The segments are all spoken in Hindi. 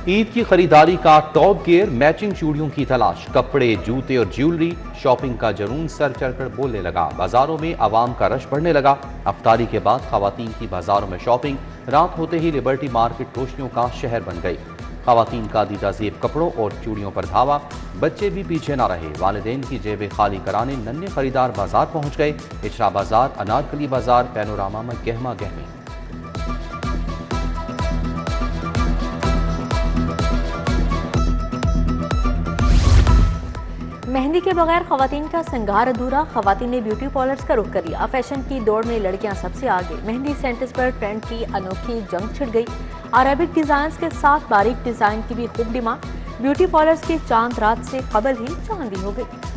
ईद की खरीदारी का टॉप गियर, मैचिंग चूड़ियों की तलाश, कपड़े, जूते और ज्वेलरी, शॉपिंग का जुनून सर चढ़कर बोलने लगा। बाजारों में आवाम का रश बढ़ने लगा। अफ्तारी के बाद खवातीन की बाजारों में शॉपिंग, रात होते ही लिबर्टी मार्केट रोशनियों का शहर बन गई। खवातीन का दीदा जेब कपड़ों और चूड़ियों पर धावा, बच्चे भी पीछे न रहे। वालिदैन की जेबें खाली कराने नन्हे खरीदार बाजार पहुंच गए। इचरा बाजार, अनारकली बाजार, पैनोरामा में गहमा गहमी। मेहंदी के बगैर खवातीन का श्रृंगार अधूरा। खवातीन ने ब्यूटी पार्लर्स का रुख कर लिया। फैशन की दौड़ में लड़कियां सबसे आगे। मेहंदी सेंटर्स पर ट्रेंड की अनोखी जंग छिड़ गई। अरेबिक डिजाइन के साथ बारीक डिजाइन की भी खूब डिमांड। ब्यूटी पार्लर्स की चांद रात से कबल ही चांदी हो गई।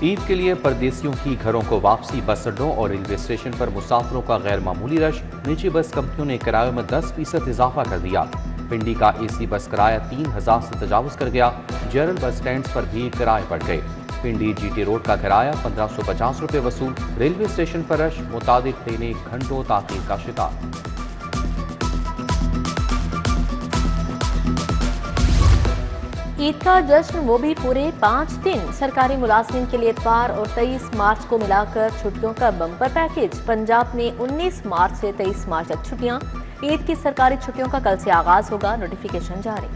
ईद के लिए परदेसियों की घरों को वापसी, बस अड्डों और रेलवे स्टेशन पर मुसाफिरों का गैर मामूली रश। निजी बस कंपनियों ने किरायों में 10% इजाफा कर दिया। पिंडी का एसी बस किराया 3000 से तजावुज कर गया। जनरल बस स्टैंड पर भी किराए बढ़ गए। पिंडी जीटी रोड का किराया 1550 रुपये वसूल। रेलवे स्टेशन पर रश, मुताबिक ट्रेनें घंटों ताखीर का शिकार। ईद का जश्न वो भी पूरे 5 दिन। सरकारी मुलाजमीन के लिए इतवार और 23 मार्च को मिलाकर छुट्टियों का बम्पर पैकेज। पंजाब में 19 मार्च से 23 मार्च तक छुट्टियां। ईद की सरकारी छुट्टियों का कल से आगाज होगा, नोटिफिकेशन जारी।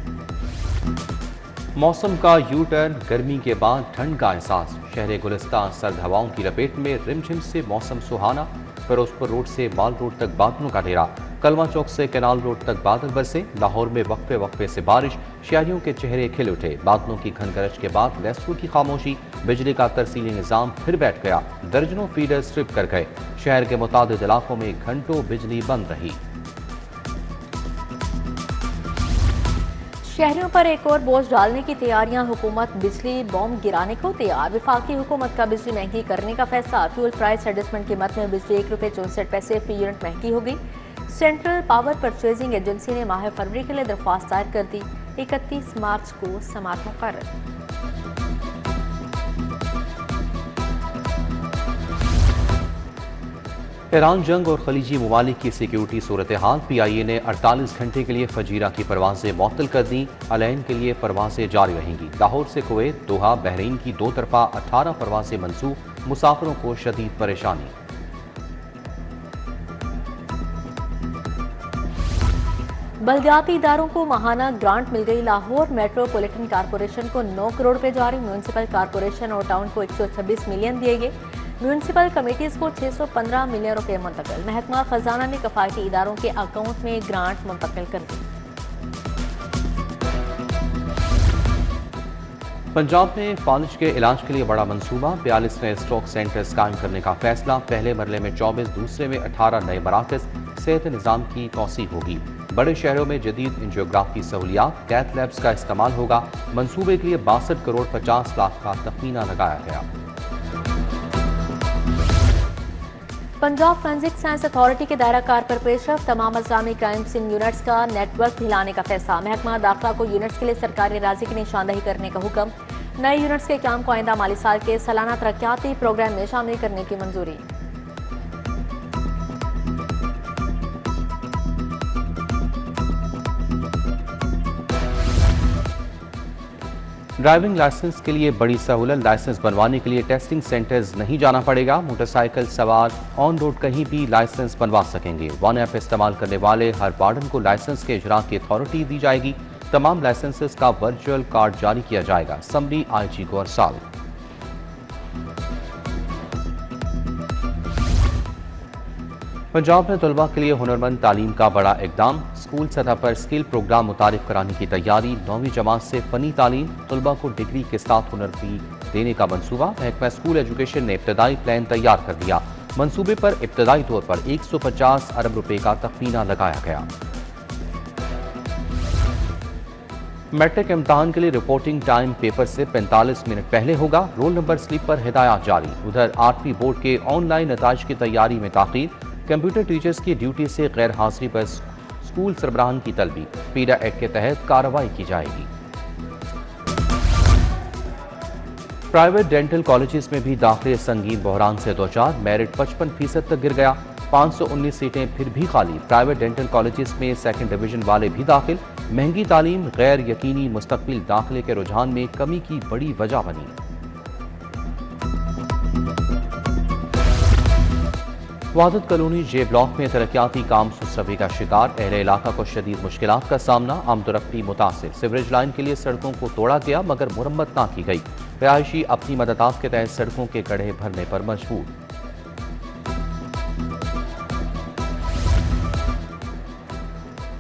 मौसम का यू टर्न, गर्मी के बाद ठंड का एहसास। शहर गुलिस्तान सर्द हवाओं की लपेट में, रिमझिम से मौसम सुहाना। फिरोजपुर रोड से माल रोड तक बादलों का डेरा। कलवा चौक से कैनाल रोड तक बादल बरसे। लाहौर में वक्फे वक्फे से बारिश, शहरियों के चेहरे खिल उठे। बादलों की घन गरज के बाद लेस्टो की खामोशी। बिजली का तरसीली निजाम फिर बैठ गया। दर्जनों फीडर स्ट्रिप कर गए। शहर के मुतादिद इलाकों में घंटों बिजली बंद रही। शहरियों पर एक और बोझ डालने की तैयारियां। हुकूमत बिजली बॉम्ब गिराने को तैयार। विफाकी हुकूमत का बिजली महंगी करने का फैसला। फ्यूल प्राइस एडजस्टमेंट की मद में बिजली 1 रुपये 64 पैसे फी यूनिट महंगी हो गई। सेंट्रल पावर परचेजिंग एजेंसी ने माह फरवरी के लिए दरख्वास्त दायर कर दी। 31 मार्च को समाअत मुकर्रर। ईरान जंग और खलीजी ममालिक की सिक्योरिटी सूरत हाल। PIA ने 48 घंटे के लिए फजीरा की परवाजें मुअत्तल कर दी। अलैन के लिए परवाजें जारी रहेंगी। लाहौर से कुवैत, दोहा, बहरीन की 2 तरफा 18 परवाजें मंसूब। मुसाफिरों को शदीद परेशानी। बल्दियाती इदारों को माहाना ग्रांट मिल गई। लाहौर मेट्रोपॉलिटन कारपोरेशन को 9 करोड़ रुपए जारी। म्यूनिसिपल कारपोरेशन और टाउन को 126 मिलियन दिए गए। म्यूनिसिपल कमेटीज को 615 मिलियन रुपए मुंतकिल। महकमा खजाना ने कफायती इदारों के अकाउंट में ग्रांट मुंतकिल कर दी। पंजाब में फालिज के इलाज के लिए बड़ा मंसूबा। 42 नए स्ट्रोक सेंटर्स कायम करने का फैसला। पहले मरले में 24, दूसरे में 18 नए मराकज। सेहत निज़ाम की तौसीक होगी। बड़े शहरों में जदीद एंजियोग्राफी सहूलियात, कैथ लैब्स का इस्तेमाल होगा। मंसूबे के लिए 62 करोड़ 50 लाख का तखमीना लगाया गया। पंजाब फोरेंसिक साइंस अथॉरिटी के दायरा कार पर पेशरफ। तमाम इस्लामी क्राइम सीन यूनिट्स का नेटवर्क हिलाने का फैसला। महकमा दाखिला को यूनिट्स के लिए सरकारी राजी की निशानदही करने का हुक्म। नए यूनिट्स के काम को आइंदा माली साल के सालाना तरक्याती प्रोग्राम में शामिल करने की मंजूरी। ड्राइविंग लाइसेंस के लिए बड़ी सहूलत। लाइसेंस बनवाने के लिए टेस्टिंग सेंटर्स नहीं जाना पड़ेगा। मोटरसाइकिल सवार ऑन रोड कहीं भी लाइसेंस बनवा सकेंगे। वन ऐप इस्तेमाल करने वाले हर वार्डन को लाइसेंस के इजरा की अथॉरिटी दी जाएगी। तमाम लाइसेंसेस का वर्चुअल कार्ड जारी किया जाएगा। समरी IG को अरसाल। पंजाब में तलबा के लिए हुनरमंद तालीम का बड़ा इकदाम। स्कूल सतह पर स्किल प्रोग्राम मुतारिफ कराने की तैयारी। 9वीं जमात से फनी तालीम, तलबा को डिग्री के साथ हुनर भी देने का मंसूबा। महकमा स्कूल एजुकेशन ने इब्तदाई प्लान तैयार कर दिया। मंसूबे पर इब्तदाई तौर पर 150 अरब रुपए का तखमीना लगाया गया। मैट्रिक इम्तहान के लिए रिपोर्टिंग टाइम पेपर से 45 मिनट पहले होगा। रोल नंबर स्लिप पर हिदायत जारी। उधर 8वीं बोर्ड के ऑनलाइन नताइज की तैयारी में ताख़ीर। कंप्यूटर टीचर्स की ड्यूटी से गैर हाजिरी पर स्कूल सरबराहान की तलबी। पीडा एक्ट के तहत कार्रवाई की जाएगी। प्राइवेट डेंटल कॉलेजेस में भी दाखिले संगीन बहरान से दो चार, मेरिट 55% तक गिर गया। 519 सीटें फिर भी खाली। प्राइवेट डेंटल कॉलेजेस में सेकंड डिवीजन वाले भी दाखिल। महंगी तालीम गैर यकीनी मुस्तकबिल दाखिले के रुझान में कमी की बड़ी वजह बनी। वादत कॉलोनी जे ब्लॉक में तरक्याती काम सुसरवी का शिकार। अहले इलाका को शदीद मुश्किलात का सामना। आमदोरफ्ती मुतासिर। सीवरेज लाइन के लिए सड़कों को तोड़ा गया मगर मुरम्मत ना की गई। रिहायशी अपनी मददात के तहत सड़कों के गड्ढे भरने पर मजबूर।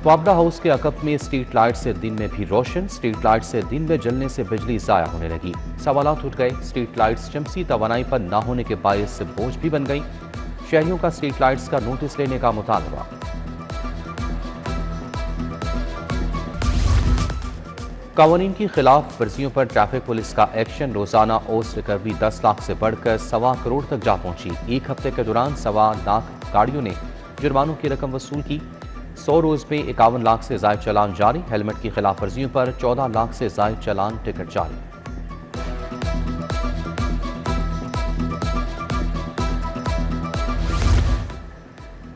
वाबडा हाउस के अकब में स्ट्रीट लाइट से दिन में भी रोशन। स्ट्रीट लाइट से दिन में जलने से बिजली जाया होने लगी। सवालात उठ गए। स्ट्रीट लाइट्स शमसी तवानाई पर ना होने के बायस से बोझ भी बन गई। शहरियों का स्ट्रीट लाइट्स का नोटिस लेने का मुतालबा। कानून की खिलाफ वर्जियों पर ट्रैफिक पुलिस का एक्शन। रोजाना ओस रिकवरी 10 लाख से बढ़कर 1.25 करोड़ तक जा पहुंची। एक हफ्ते के दौरान 1.25 लाख गाड़ियों ने जुर्मानों की रकम वसूल की। 100 रोज में 51 लाख से जायद चालान जारी। हेलमेट की खिलाफ वर्जियों पर 14 लाख से जायद चालान टिकट जारी।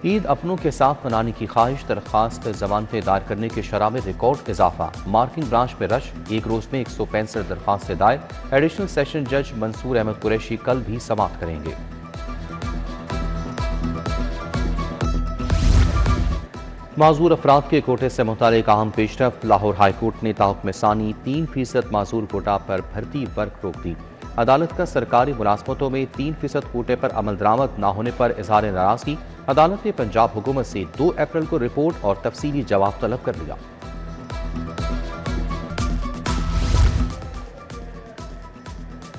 ईद अपनों के साथ मनाने की ख्वाहिश। दरख्वास्त जमानतें दायर करने की शरह में रिकॉर्ड इजाफा। मार्किंग ब्रांच में रश। एक रोज में 165 दरख्वास्तें दायर। एडिशनल सेशन जज मंसूर अहमद कुरैशी कल भी समाअत करेंगे। माजूर अफराद के कोटे से मुतालिक अहम पेशरफ। लाहौर हाईकोर्ट ने ताहुक्म सानी 3% माजूर कोटा पर भर्ती वर्क रोक दी। अदालत का सरकारी मुलाजमतों में 3% कोटे पर अमल दरामद न होने पर इजहार नाराजगी। अदालत ने पंजाब हुकूमत से 2 अप्रैल को रिपोर्ट और तफसीली जवाब तलब कर लिया।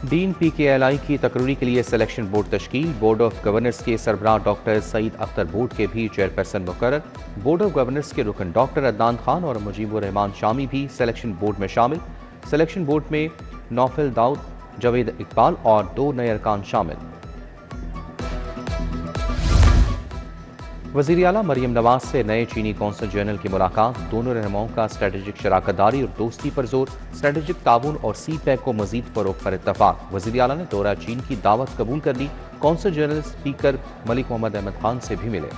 डीन PKLI की तकरीरी के लिए सिलेक्शन बोर्ड तश्कील। बोर्ड ऑफ गवर्नर्स के सरबराह डॉक्टर सईद अख्तर बोर्ड के भी चेयरपर्सन मुकर्रर। बोर्ड ऑफ गवर्नर्स के रुकन डॉक्टर अदनान खान और मुजीबुर रहमान शामी भी सिलेक्शन बोर्ड में शामिल। सिलेक्शन बोर्ड में नौफल दाऊद, जावेद इकबाल और 2 नए अरकान शामिल। वज़ीर आला मरियम नवाज से नए चीनी कौंसल जनरल की मुलाकात। दोनों रहनुमाओं का स्ट्रेटेजिक शराकतदारी और दोस्ती पर जोर। स्ट्रेटेजिक ताउन और CPEC को मजीद फरोग पर इत्तफाक। वज़ीर आला ने दौरा चीन की दावत कबूल कर ली। Consul general speaker Malik Mohammad Ahmad Khan से भी मिले।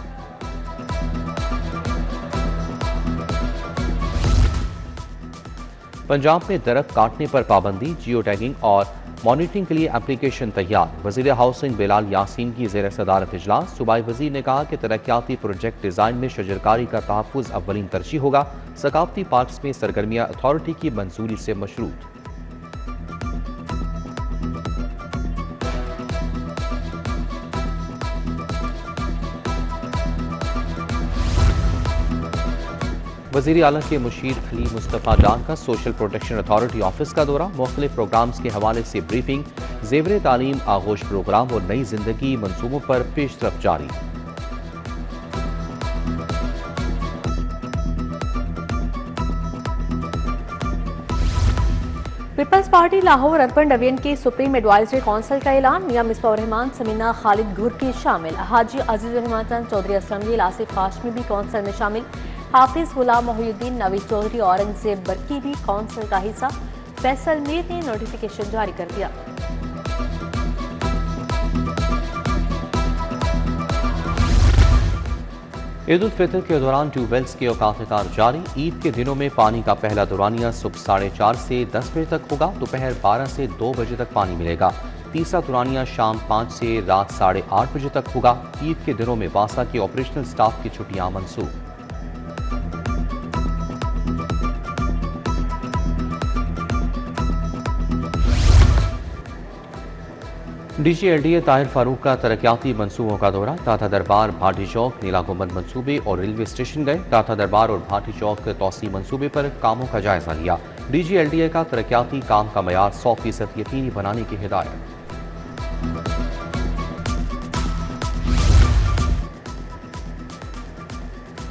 पंजाब में दरख्त काटने पर पाबंदी। जियो टैगिंग और मॉनिटरिंग के लिए एप्लीकेशन तैयार। वज़ीर हाउसिंग बिलाल यासीन की ज़ेर सदारत इजलास। सूबाई वज़ीर ने कहा कि तरक्याती प्रोजेक्ट डिज़ाइन में शजरकारी का तहफ़्फ़ुज़ अव्वलीन तरजीह होगा। सकाफती पार्क्स में सरगर्मियाँ अथॉरिटी की मंजूरी से मशरूत। वज़ीर आला के मुशीर अली मुस्तफ़ा जान का सोशल प्रोटेक्शन अथॉरिटी ऑफिस का दौरा। मुख्तलिफ प्रोग्राम्स के हवाले से ब्रीफिंग। ज़ेवर तालीम आगोश प्रोग्राम और नई जिंदगी मंसूबों पर पेशरफ जारी। पीपल्स पार्टी लाहौर अर्बन डिवीजन की सुप्रीम एडवाइजरी काउंसिल का ऐलान। मियां मिसबाह रहमान, समीना खालिद घुर्की शामिल। हाजी अजीज रहमान चौधरी असलम आसिफ हाशमी भी काउंसिल में शामिल। हाफिज गुलाम मोहिउद्दीन, नवीद चौधरी, औरंगजेब बरकी भी काउंसिल का हिस्सा। फैसल मीर ने नोटिफिकेशन जारी कर दिया। ईद उल फितर के दौरान ट्यूबवेल्स के औकात कार जारी। ईद के दिनों में पानी का पहला दौरानिया सुबह 4:30 से 10 बजे तक होगा। दोपहर 12 से 2 बजे तक पानी मिलेगा। तीसरा दौरानिया शाम 5 से रात 8:30 बजे तक होगा। ईद के दिनों में वासा के ऑपरेशनल स्टाफ की छुट्टियां मंसूख। DG-LDA ताहिर फारूक का तरक्याती मंसूबों का दौरा। टाटा दरबार, भाटी चौक, नीला गुंबद मंसूबे और रेलवे स्टेशन गए। टाटा दरबार और भाटी चौक तोसी मंसूबे पर कामों का जायजा लिया। DG-LDA का तरक्याती काम का मयार 100% यकीनी बनाने की हिदायत।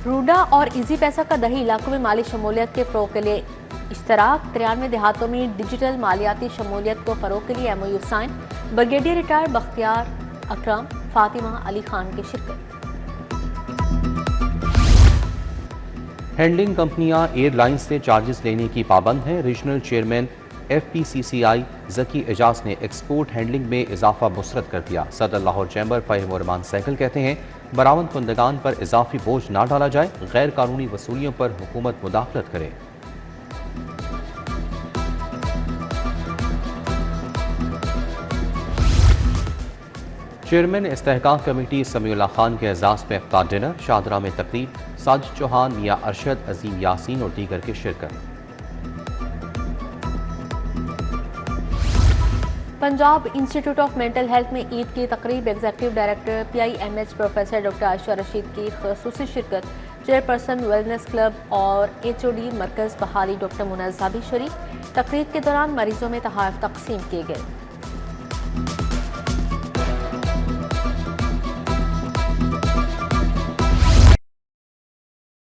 रूडा और इजी पैसा का दही इलाकों में माली शमूलियत के फ़रोग़ के लिए इश्तराक। 93 देहातों में डिजिटल मालियाती शमूलियत को फ़रोग़ के लिए MOU sign. Brigadier retired Bakhtiar Akram, Fatima Ali Khan की शिरकत। हैंडलिंग कंपनियां एयरलाइंस से चार्जेस लेने की पाबंद हैं। रीजनल चेयरमैन FPCCI जकी एजाज ने एक्सपोर्ट हैंडलिंग में इजाफा मुस्तरद कर दिया। सदर लाहौर चैम्बर फ़हीम उर्रहमान सहगल कहते हैं बरामद कुंदगान पर इजाफी बोझ ना डाला जाए, गैर कानूनी वसूलियों पर हुकूमत मुदाखलत करे। चेयरमैन इस्तेहकाम कमेटी समीउल्लाह खान के एजाज में इफ्तार डिनर, शाहदरा में तकरीब, साजिद चौहान, मियां अरशद, अजीम यासीन और दीगर की शिरकत। Punjab institute of mental health में ईद की तकरीब, executive director PIMH professor doctor Ayesha Rashid की खुसूसी शिरकत, चेयरपर्सन वेलनेस क्लब और HOD मरकज बहाली डॉक्टर मुनज़्ज़ा भी शरीक। तकरीब के दौरान मरीजों में तोहफ़ तकसीम किए गए।